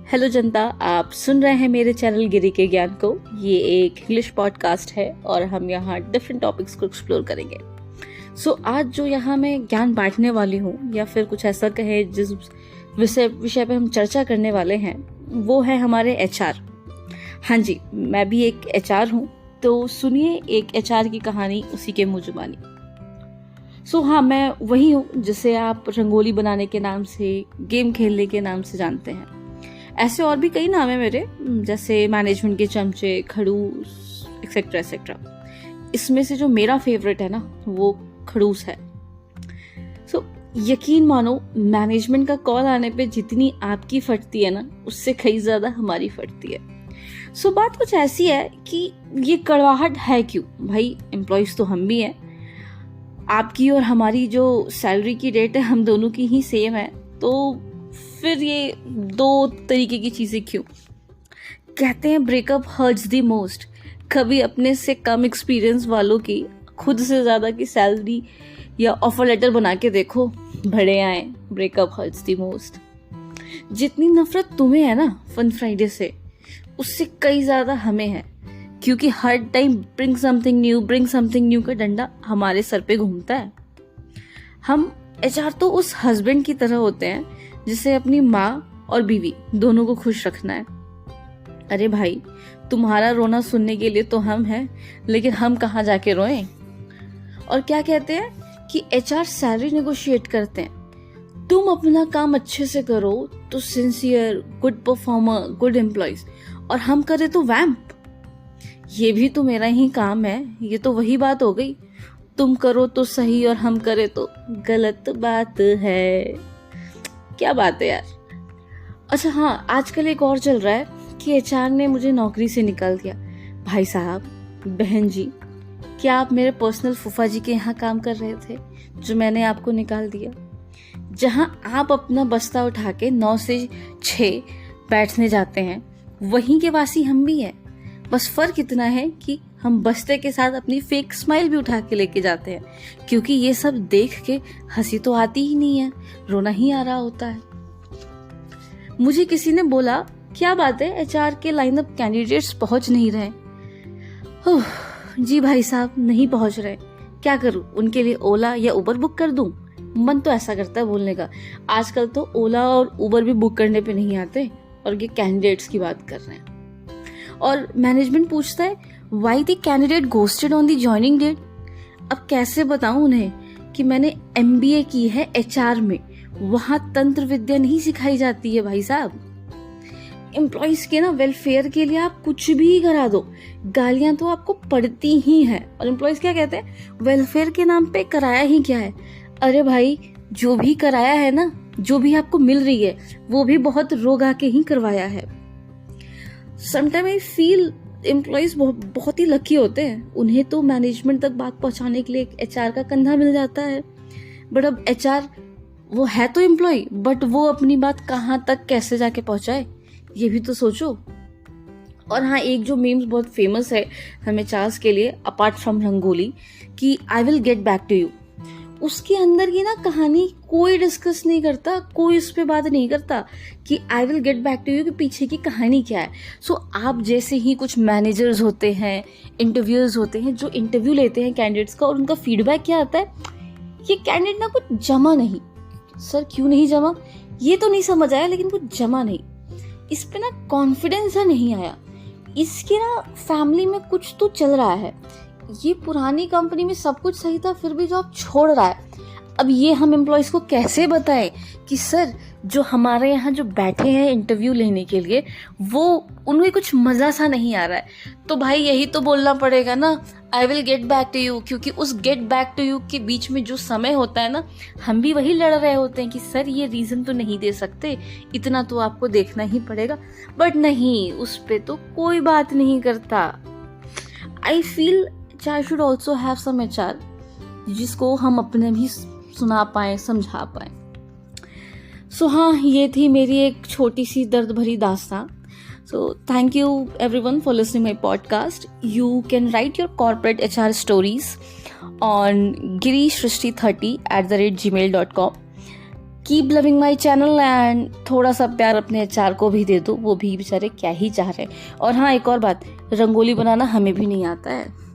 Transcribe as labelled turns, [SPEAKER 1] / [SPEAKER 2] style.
[SPEAKER 1] Hello जनता, आप सुन रहे हैं मेरे चैनल गिरी के ज्ञान को। ये एक इंग्लिश पॉडकास्ट है और हम यहाँ डिफरेंट टॉपिक्स को एक्सप्लोर करेंगे। आज जो यहाँ मैं ज्ञान बांटने वाली हूँ या फिर कुछ ऐसा कहे जिस विषय पे हम चर्चा करने वाले हैं वो है हमारे HR। हाँ जी, मैं भी एक HR हूँ, तो सुनिए एक HR की कहानी उसी के मुँह जुबानी। हाँ, मैं वही हूँ जिसे आप रंगोली बनाने के नाम से, गेम खेलने के नाम से जानते हैं। ऐसे और भी कई नाम है मेरे, जैसे मैनेजमेंट के चमचे, खड़ूस, एक्सेट्रा एक्सेट्रा। इसमें से जो मेरा फेवरेट है ना, वो खड़ूस है। यकीन मानो, मैनेजमेंट का कॉल आने पे जितनी आपकी फटती है ना, उससे कई ज्यादा हमारी फटती है। बात कुछ ऐसी है कि ये कड़वाहट है क्यों भाई? एम्प्लॉइज तो हम भी हैं। आपकी और हमारी जो सैलरी की रेट है, हम दोनों की ही सेम है, तो फिर ये दो तरीके की चीजें क्यों? कहते हैं ब्रेकअप हर्ट्स द मोस्ट। कभी अपने से कम एक्सपीरियंस वालों की खुद से ज्यादा की सैलरी या ऑफर लेटर बना के देखो, बड़े आए, ब्रेकअप हर्ट्स द मोस्ट। जितनी नफरत तुम्हें है ना फन फ्राइडे से, उससे कई ज्यादा हमें है, क्योंकि हर टाइम ब्रिंग समथिंग न्यू का डंडा हमारे सर पे घूमता है। हम HR तो उस हस्बैंड की तरह होते हैं जिसे अपनी माँ और बीवी दोनों को खुश रखना है। अरे भाई, तुम्हारा रोना सुनने के लिए तो हम हैं, लेकिन हम कहाँ जाके रोएं? और क्या कहते हैं कि HR सैलरी नेगोशिएट करते हैं। तुम अपना काम अच्छे से करो तो sincere, good performer, good employees, और हम करे तो वैम्प। ये भी तो मेरा ही काम है। ये तो वही बात हो गई, तुम करो तो सही और हम करे तो गलत बात है। क्या बात है यार। अच्छा हाँ, आजकल एक और चल रहा है कि HR ने मुझे नौकरी से निकाल दिया। भाई साहब, बहन जी, क्या आप मेरे पर्सनल फूफा जी के यहाँ काम कर रहे थे जो मैंने आपको निकाल दिया? जहां आप अपना बस्ता उठा के 9 से 6 बैठने जाते हैं, वहीं के वासी हम भी हैं। बस फर्क इतना है कि हम बस्ते के साथ अपनी फेक स्माइल भी उठा के लेके जाते हैं, क्योंकि ये सब देख के हंसी तो आती ही नहीं है, रोना ही आ रहा होता है। मुझे किसी ने बोला, क्या बात है, HR के लाइनअप कैंडिडेट्स पहुंच नहीं रहे। जी भाई साहब, नहीं पहुंच रहे। क्या करूं, उनके लिए ओला या उबर बुक कर दूं? मन तो ऐसा करता है बोलने का। आजकल तो ओला और उबर भी बुक करने पे नहीं आते, और ये कैंडिडेट्स की बात कर रहे हैं। और मैनेजमेंट पूछता है, why the candidate ghosted on the joining date. अब कैसे बताऊं उन्हें कि मैंने MBA की है HR में, वहां तंत्र विद्या नहीं सिखाई जाती है भाई साहब। एम्प्लॉइज के ना वेलफेयर के लिए आप कुछ भी करा दो, गालियां तो आपको पड़ती ही हैं। और एम्प्लॉइज क्या कहते हैं, वेलफेयर के नाम पे कराया ही क्या है? अरे भाई, जो भी कराया है ना, जो भी आपको मिल रही है, वो भी बहुत रोग आके ही करवाया है। समटाइम आई फील एम्प्लॉइज बहुत ही लकी होते हैं। उन्हें तो मैनेजमेंट तक बात पहुंचाने के लिए एक HR का कंधा मिल जाता है। बट अब HR, वो है तो एम्प्लॉय, बट वो अपनी बात कहाँ तक कैसे जाके पहुंचाए, ये भी तो सोचो। और हाँ, एक जो मीम्स बहुत फेमस है हमें HRs के लिए, अपार्ट फ्रॉम रंगोली, कि I will get back to you, उसके अंदर की ना कहानी कोई डिस्कस नहीं करता, कोई उस पर बात नहीं करता कि I will get back to you के पीछे की कहानी क्या है। आप जैसे ही कुछ मैनेजर्स होते हैं, इंटरव्यूअर्स होते हैं, जो इंटरव्यू लेते हैं कैंडिडेट्स का, और उनका फीडबैक क्या आता है, ये कैंडिडेट ना कुछ जमा नहीं। सर क्यों नहीं जमा, ये तो नहीं समझ आया, लेकिन कुछ जमा नहीं, इस पे ना कॉन्फिडेंस नहीं आया, इसके ना फैमिली में कुछ तो चल रहा है, ये पुरानी कंपनी में सब कुछ सही था फिर भी जॉब छोड़ रहा है। अब ये हम एम्प्लॉइज को कैसे बताएं कि सर, जो हमारे यहाँ जो बैठे हैं इंटरव्यू लेने के लिए, वो उन्हें कुछ मजा सा नहीं आ रहा है। तो भाई यही तो बोलना पड़ेगा ना, I will get back to you, क्योंकि उस गेट बैक टू यू के बीच में जो समय होता है ना, हम भी वही लड़ रहे होते हैं कि सर ये रीजन तो नहीं दे सकते, इतना तो आपको देखना ही पड़ेगा। बट नहीं, उस पे तो कोई बात नहीं करता। I feel HR should also have some HR जिसको हम अपने भी सुना पाए, समझा पाए। हाँ, ये थी मेरी एक छोटी सी दर्द भरी दास्तां। Thank you everyone for listening my podcast. You can write your corporate HR stories on girishristi30@gmail.com. Keep loving my channel and थोड़ा सा प्यार अपने एचआर को भी दे दो, वो भी बेचारे क्या ही चाह रहे हैं। और हाँ, एक और बात, रंगोली बनाना हमें भी नहीं आता है।